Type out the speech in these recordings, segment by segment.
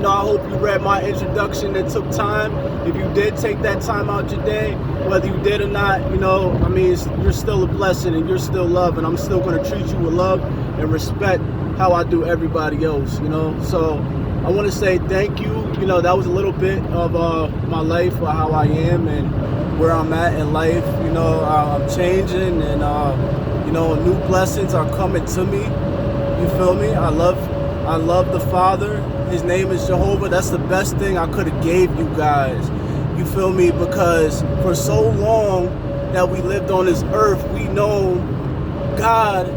I hope you read my introduction and took time. If you did take that time out your day, whether you did or not, you're still a blessing and you're still love, and I'm still going to treat you with love and respect how I do everybody else, So I want to say thank you. That was a little bit of my life, or how I am and where I'm at in life. I'm changing, and new blessings are coming to me. You feel me? I love the Father. His name is Jehovah. That's the best thing I could have gave you guys. You feel me? Because for so long that we lived on this earth, we know God,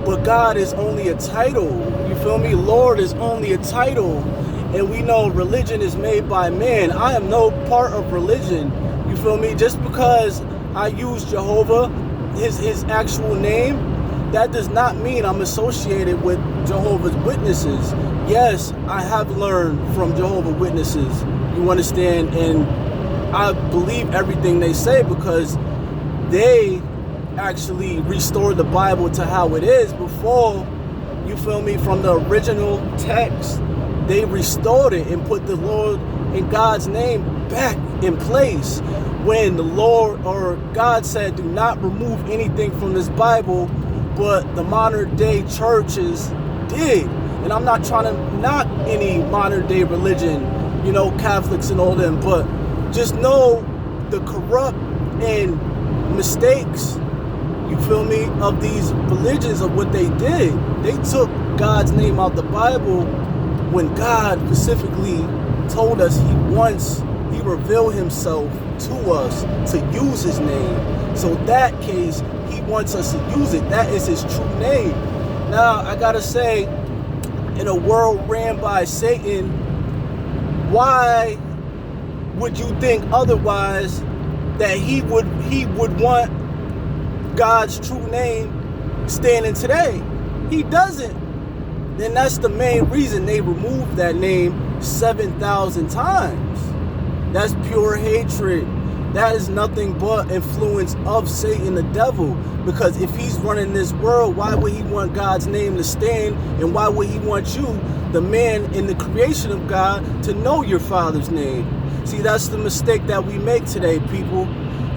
but God is only a title. You feel me? Lord is only a title. And we know religion is made by man. I am no part of religion. You feel me? Just because I use Jehovah, his actual name, that does not mean I'm associated with Jehovah's Witnesses. Yes, I have learned from Jehovah's Witnesses. You understand? And I believe everything they say because they actually restored the Bible to how it is before, you feel me, from the original text. They restored it and put the Lord and God's name back in place. When the Lord or God said, do not remove anything from this Bible, but the modern day churches did. And I'm not trying to knock any modern day religion, Catholics and all them, but just know the corrupt and mistakes, you feel me, of these religions, of what they did. They took God's name out the Bible when God specifically told us he revealed himself to us to use his name. So that case, he wants us to use it. That is his true name. Now, I gotta say, in a world ran by Satan, why would you think otherwise that he would want God's true name standing today? He doesn't. Then that's the main reason they removed that name 7,000 times. That's pure hatred. That is nothing but influence of Satan, the devil. Because if he's running this world, why would he want God's name to stand? And why would he want you, the man in the creation of God, to know your Father's name? See, that's the mistake that we make today, people.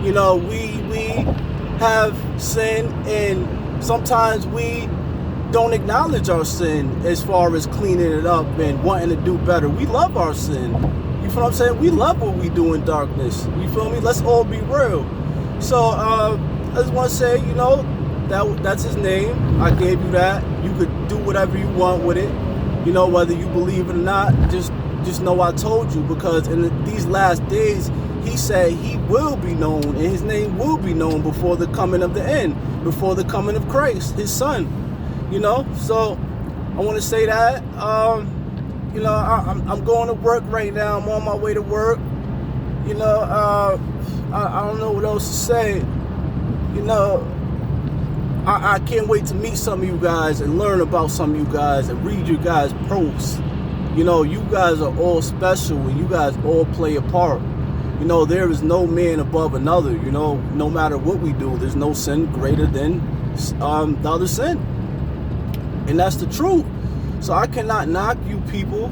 We have sin, and sometimes we don't acknowledge our sin as far as cleaning it up and wanting to do better. We love our sin. You feel what I'm saying? We love what we do in darkness. You feel me? Let's all be real. So I just want to say, that's his name. I gave you that. You could do whatever you want with it. Whether you believe it or not, just know I told you, because in these last days, he said he will be known and his name will be known before the coming of the end, before the coming of Christ, his son. So I want to say that. I'm going to work right now. I'm on my way to work. I don't know what else to say. I can't wait to meet some of you guys and learn about some of you guys and read your guys' posts. You guys are all special and you guys all play a part. There is no man above another. No matter what we do, there's no sin greater than the other sin. And that's the truth. So I cannot knock you people,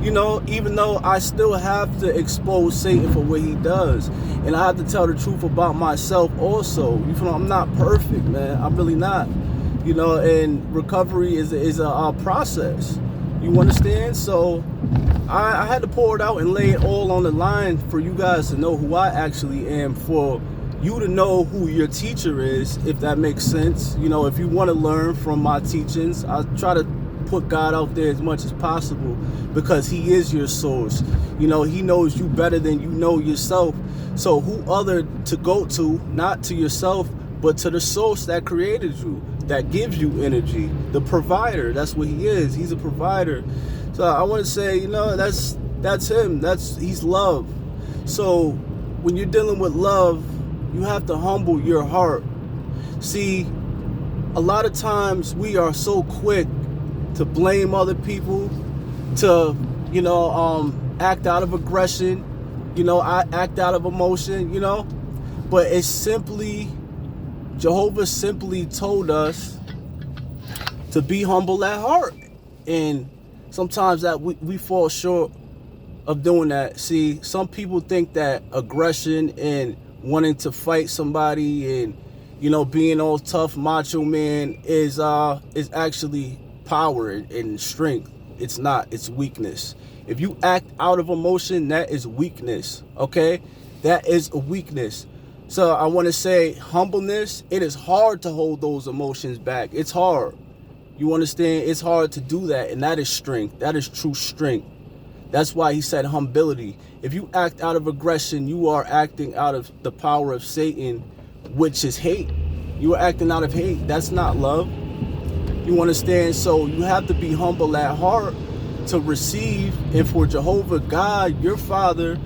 even though I still have to expose Satan for what he does. And I have to tell the truth about myself also. I'm not perfect, man. I'm really not. And recovery is a process. You understand? So I had to pour it out and lay it all on the line for you guys to know who I actually am, for you to know who your teacher is, if that makes sense. If you want to learn from my teachings, I try to put God out there as much as possible, because he is your source. He knows you better than you know yourself. So who other to go to, not to yourself, but to the source that created you, that gives you energy, the provider. That's what he is. He's a provider. So I want to say, that's him. He's love. So when you're dealing with love, you have to humble your heart. See, a lot of times we are so quick to blame other people, to, act out of aggression, act out of emotion, but it's simply, Jehovah simply told us to be humble at heart and Sometimes that we fall short of doing that. See, some people think that aggression and wanting to fight somebody and, you know, being all tough macho man is actually power and strength. It's not. It's weakness. If you act out of emotion, that is weakness. Okay, that is a weakness. So I want to say humbleness. It is hard to hold those emotions back. It's hard. You understand? It's hard to do that, and that is strength. That is true strength. That's why he said humility. If you act out of aggression, you are acting out of the power of Satan, which is hate. You are acting out of hate. That's not love. You understand? So you have to be humble at heart to receive, and for Jehovah God, your Father,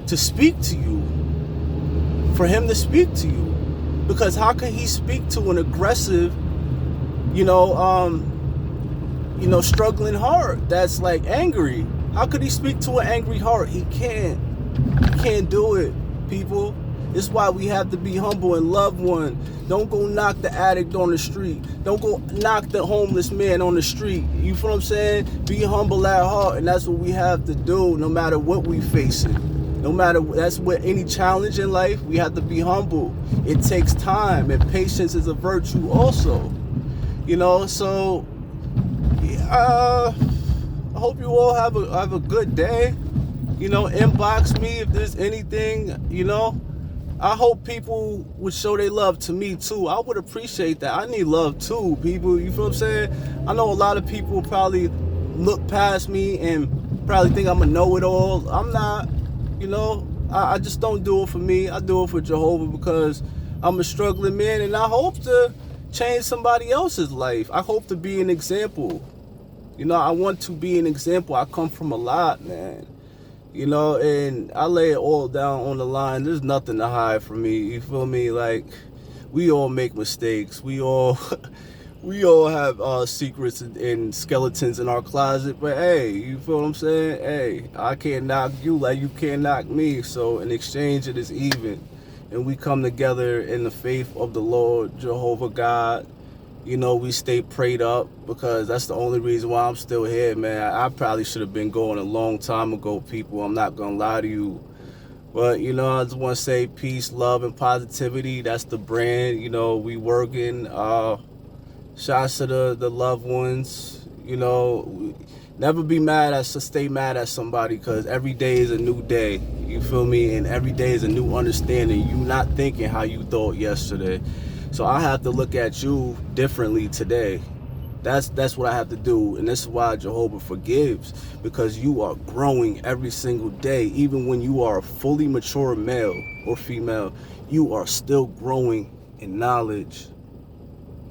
to speak to you. For him to speak to you. Because how can he speak to an aggressive, struggling heart that's like angry? How could he speak to an angry heart? He can't. He can't do it, people. This is why we have to be humble and love one. Don't go knock the addict on the street. Don't go knock the homeless man on the street. You feel what I'm saying? Be humble at heart, and that's what we have to do no matter what we facing. No matter, that's what any challenge in life, we have to be humble. It takes time, and patience is a virtue also. So I hope you all have a good day. Inbox me if there's anything, I hope people would show their love to me too. I would appreciate that. I need love too, people. You feel what I'm saying? I know a lot of people probably look past me and probably think I'm a know-it-all. I'm not. I just don't do it for me. I do it for Jehovah because I'm a struggling man, and I hope to change somebody else's life. I hope to be an example. I want to be an example. I come from a lot, man. And I lay it all down on the line. There's nothing to hide from me. You feel me? Like, we all make mistakes. We all have secrets and skeletons in our closet, but hey, you feel what I'm saying? Hey, I can't knock you like you can't knock me. So in exchange, it is even, and we come together in the faith of the Lord Jehovah God. We stay prayed up because that's the only reason why I'm still here, man. I probably should have been going a long time ago, people. I'm not gonna lie to you. But, I just want to say peace, love, and positivity. That's the brand. We working. Shouts to the loved ones. Never be mad at, stay mad at somebody, because every day is a new day. You feel me? And every day is a new understanding. You not thinking how you thought yesterday. So I have to look at you differently today. That's what I have to do. And this is why Jehovah forgives, because you are growing every single day. Even when you are a fully mature male or female, you are still growing in knowledge.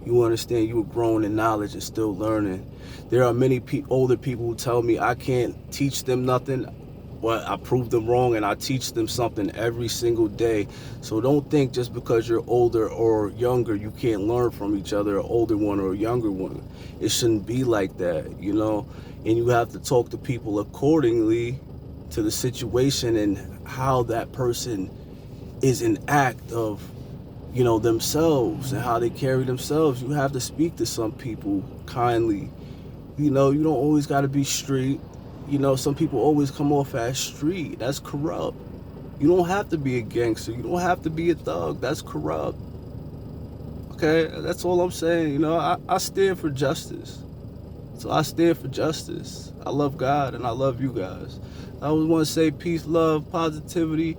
You understand? You are growing in knowledge and still learning. There are many older people who tell me I can't teach them nothing, but I prove them wrong, and I teach them something every single day. So don't think just because you're older or younger, you can't learn from each other, an older one or a younger one. It shouldn't be like that, and you have to talk to people accordingly to the situation and how that person is an act of themselves and how they carry themselves. You have to speak to some people kindly. You don't always got to be street. Some people always come off as street. That's corrupt. You don't have to be a gangster. You don't have to be a thug. That's corrupt. Okay? That's all I'm saying. I stand for justice. So I stand for justice. I love God and I love you guys. I always want to say peace, love, positivity.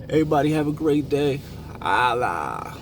Everybody have a great day. Allah.